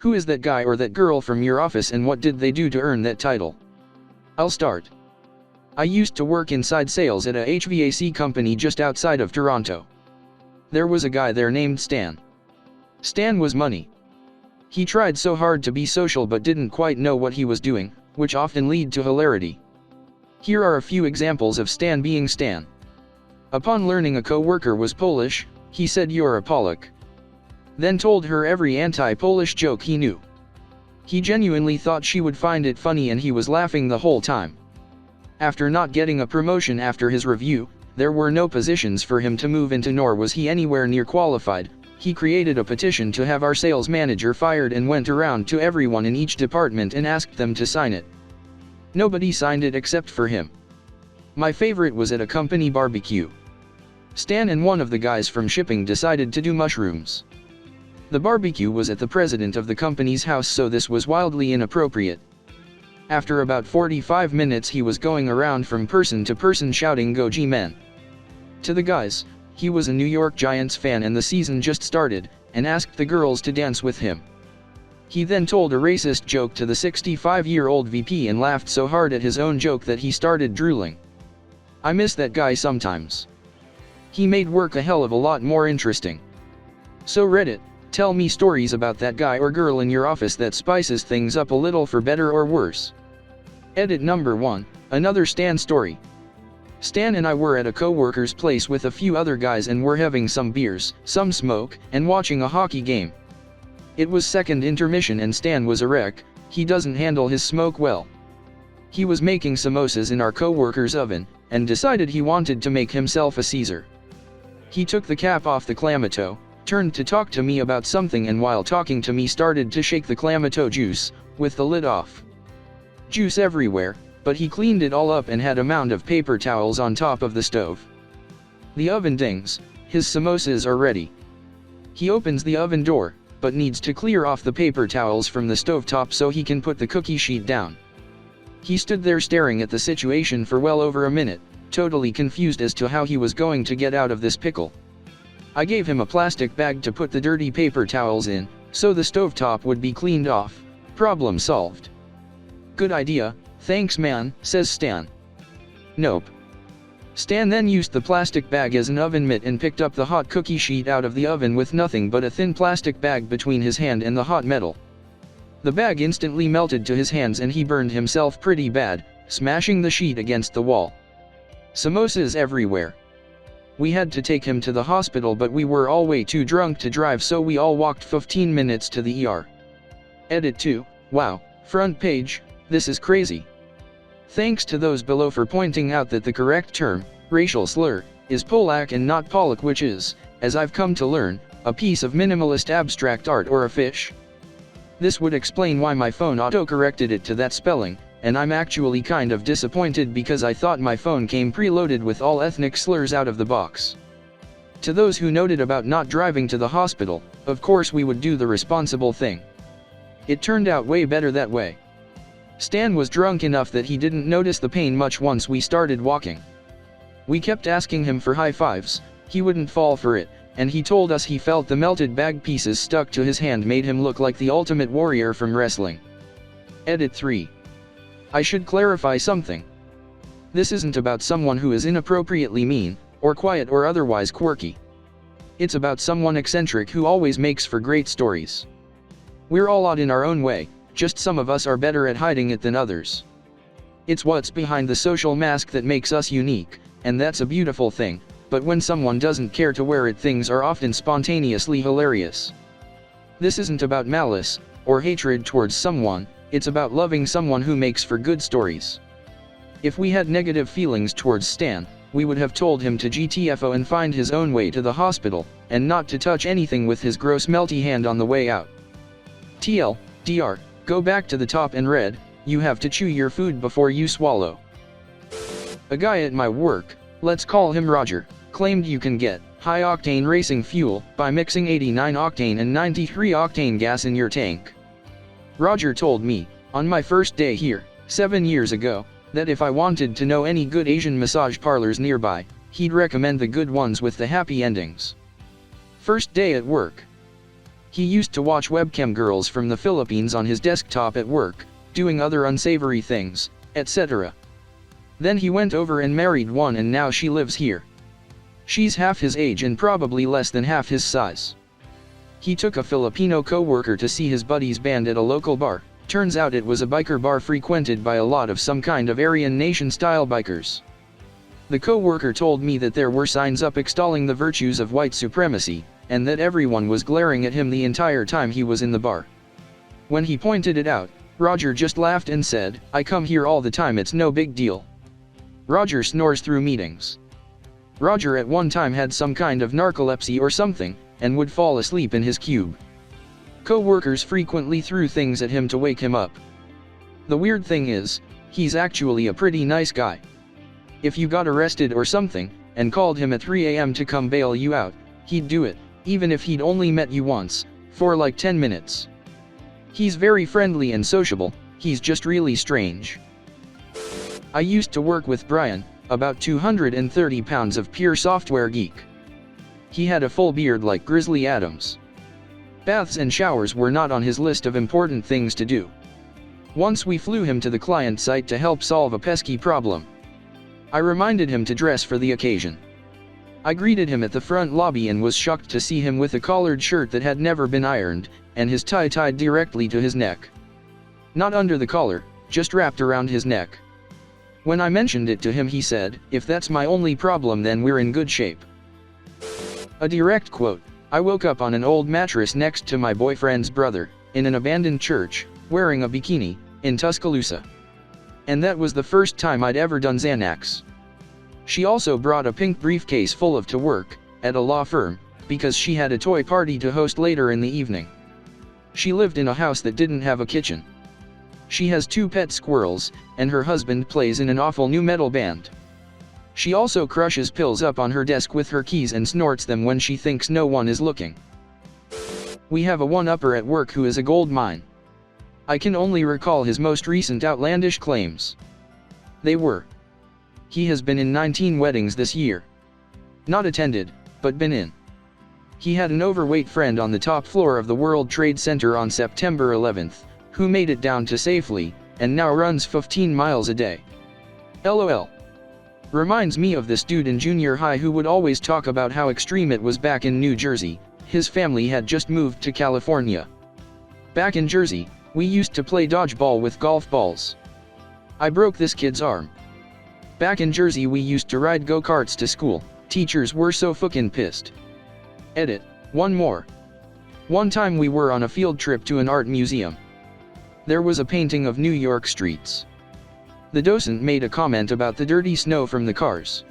Who is that guy or that girl from your office and what did they do to earn that title? I'll start. I used to work inside sales at a HVAC company just outside of Toronto. There was a guy there named Stan. Stan was money. He tried so hard to be social but didn't quite know what he was doing, which often led to hilarity. Here are a few examples of Stan being Stan. Upon learning a co-worker was Polish, he said "You're a Polak." Then told her every anti-Polish joke he knew. He genuinely thought she would find it funny and he was laughing the whole time. After not getting a promotion after his review, there were no positions for him to move into nor was he anywhere near qualified. He created a petition to have our sales manager fired and went around to everyone in each department and asked them to sign it. Nobody signed it except for him. My favorite was at a company barbecue. Stan and one of the guys from shipping decided to do mushrooms. The barbecue was at the president of the company's house, so this was wildly inappropriate. After about 45 minutes he was going around from person to person shouting "Go G-Men!" To the guys. He was a New York Giants fan and the season just started, and asked the girls to dance with him. He then told a racist joke to the 65-year-old VP and laughed so hard at his own joke that he started drooling. I miss that guy sometimes. He made work a hell of a lot more interesting. So Reddit, tell me stories about that guy or girl in your office that spices things up a little for better or worse. Edit number 1, another Stan story. Stan and I were at a co-worker's place with a few other guys and were having some beers, some smoke, and watching a hockey game. It was second intermission and Stan was a wreck. He doesn't handle his smoke well. He was making samosas in our co-worker's oven, and decided he wanted to make himself a Caesar. He took the cap off the clamato, turned to talk to me about something and while talking to me started to shake the clamato juice, with the lid off. Juice everywhere. But he cleaned it all up and had a mound of paper towels on top of the stove. The oven dings, his samosas are ready. He opens the oven door, but needs to clear off the paper towels from the stovetop so he can put the cookie sheet down. He stood there staring at the situation for well over a minute, totally confused as to how he was going to get out of this pickle. I gave him a plastic bag to put the dirty paper towels in, so the stovetop would be cleaned off. Problem solved. Good idea. Thanks man, says Stan. Nope. Stan then used the plastic bag as an oven mitt and picked up the hot cookie sheet out of the oven with nothing but a thin plastic bag between his hand and the hot metal. The bag instantly melted to his hands and he burned himself pretty bad, smashing the sheet against the wall. Samosas everywhere. We had to take him to the hospital but we were all way too drunk to drive so we all walked 15 minutes to the ER. Edit 2, wow, front page, this is crazy. Thanks to those below for pointing out that the correct term, racial slur, is Polak and not Polak, which is, as I've come to learn, a piece of minimalist abstract art or a fish. This would explain why my phone auto-corrected it to that spelling, and I'm actually kind of disappointed because I thought my phone came preloaded with all ethnic slurs out of the box. To those who noted about not driving to the hospital, of course we would do the responsible thing. It turned out way better that way. Stan was drunk enough that he didn't notice the pain much once we started walking. We kept asking him for high fives, he wouldn't fall for it, and he told us he felt the melted bag pieces stuck to his hand made him look like the ultimate warrior from wrestling. Edit 3. I should clarify something. This isn't about someone who is inappropriately mean, or quiet or otherwise quirky. It's about someone eccentric who always makes for great stories. We're all odd in our own way. Just some of us are better at hiding it than others. It's what's behind the social mask that makes us unique, and that's a beautiful thing, but when someone doesn't care to wear it, things are often spontaneously hilarious. This isn't about malice, or hatred towards someone, it's about loving someone who makes for good stories. If we had negative feelings towards Stan, we would have told him to GTFO and find his own way to the hospital, and not to touch anything with his gross melty hand on the way out. TL, DR. Go back to the top and read, you have to chew your food before you swallow. A guy at my work, let's call him Roger, claimed you can get high-octane racing fuel by mixing 89-octane and 93-octane gas in your tank. Roger told me, on my first day here, 7 years ago, that if I wanted to know any good Asian massage parlors nearby, he'd recommend the good ones with the happy endings. First day at work. He used to watch webcam girls from the Philippines on his desktop at work, doing other unsavory things, etc. Then he went over and married one, and now she lives here. She's half his age and probably less than half his size. He took a Filipino co-worker to see his buddy's band at a local bar. Turns out it was a biker bar frequented by a lot of some kind of Aryan Nation-style bikers. The co-worker told me that there were signs up extolling the virtues of white supremacy, and that everyone was glaring at him the entire time he was in the bar. When he pointed it out, Roger just laughed and said, "I come here all the time, it's no big deal." Roger snores through meetings. Roger at one time had some kind of narcolepsy or something, and would fall asleep in his cube. Co-workers frequently threw things at him to wake him up. The weird thing is, he's actually a pretty nice guy. If you got arrested or something, and called him at 3 a.m. to come bail you out, he'd do it, even if he'd only met you once, for like 10 minutes. He's very friendly and sociable, he's just really strange. I used to work with Brian, about 230 pounds of pure software geek. He had a full beard like Grizzly Adams. Baths and showers were not on his list of important things to do. Once we flew him to the client site to help solve a pesky problem. I reminded him to dress for the occasion. I greeted him at the front lobby and was shocked to see him with a collared shirt that had never been ironed, and his tie tied directly to his neck. Not under the collar, just wrapped around his neck. When I mentioned it to him, he said, "If that's my only problem, then we're in good shape." A direct quote: I woke up on an old mattress next to my boyfriend's brother, in an abandoned church, wearing a bikini, in Tuscaloosa. And that was the first time I'd ever done Xanax. She also brought a pink briefcase full of to work, at a law firm, because she had a toy party to host later in the evening. She lived in a house that didn't have a kitchen. She has 2 pet squirrels, and her husband plays in an awful new metal band. She also crushes pills up on her desk with her keys and snorts them when she thinks no one is looking. We have a one-upper at work who is a gold mine. I can only recall his most recent outlandish claims. They were: he has been in 19 weddings this year. Not attended, but been in. He had an overweight friend on the top floor of the World Trade Center on September 11th, who made it down to safely, and now runs 15 miles a day. LOL. Reminds me of this dude in junior high who would always talk about how extreme it was back in New Jersey. His family had just moved to California. Back in Jersey, we used to play dodgeball with golf balls. I broke this kid's arm. Back in Jersey we used to ride go-karts to school. Teachers were so fucking pissed. Edit. One more. One time we were on a field trip to an art museum. There was a painting of New York streets. The docent made a comment about the dirty snow from the cars.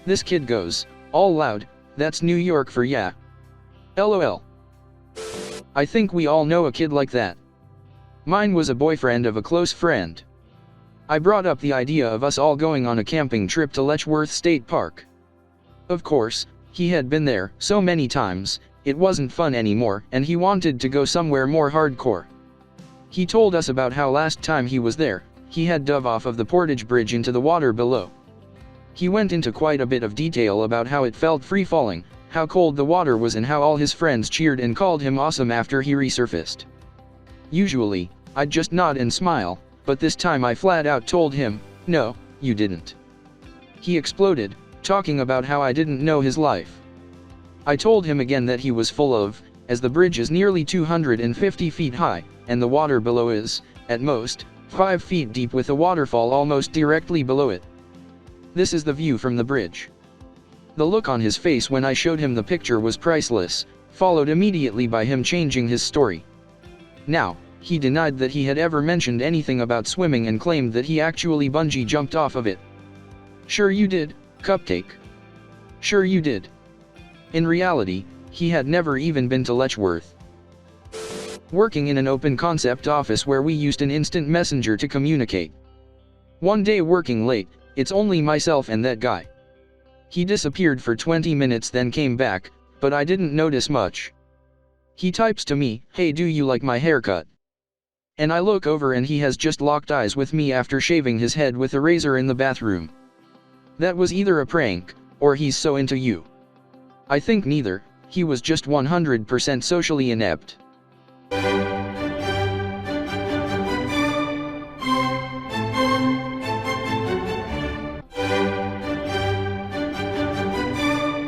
This kid goes, all loud, "That's New York for ya." LOL. I think we all know a kid like that. Mine was a boyfriend of a close friend. I brought up the idea of us all going on a camping trip to Letchworth State Park. Of course, he had been there so many times, it wasn't fun anymore, and he wanted to go somewhere more hardcore. He told us about how last time he was there, he had dove off of the portage bridge into the water below. He went into quite a bit of detail about how it felt free falling, how cold the water was, and how all his friends cheered and called him awesome after he resurfaced. Usually, I'd just nod and smile, but this time I flat out told him, "No, you didn't." He exploded, talking about how I didn't know his life. I told him again that he was full of, as the bridge is nearly 250 feet high, and the water below is, at most, 5 feet deep with a waterfall almost directly below it. This is the view from the bridge. The look on his face when I showed him the picture was priceless, followed immediately by him changing his story. Now, he denied that he had ever mentioned anything about swimming and claimed that he actually bungee jumped off of it. Sure you did, Cupcake. Sure you did. In reality, he had never even been to Letchworth. Working in an open concept office where we used an instant messenger to communicate. One day working late, it's only myself and that guy. He disappeared for 20 minutes then came back, but I didn't notice much. He types to me, "Hey, do you like my haircut?" And I look over and he has just locked eyes with me after shaving his head with a razor in the bathroom. That was either a prank, or he's so into you. I think neither. He was just 100% socially inept.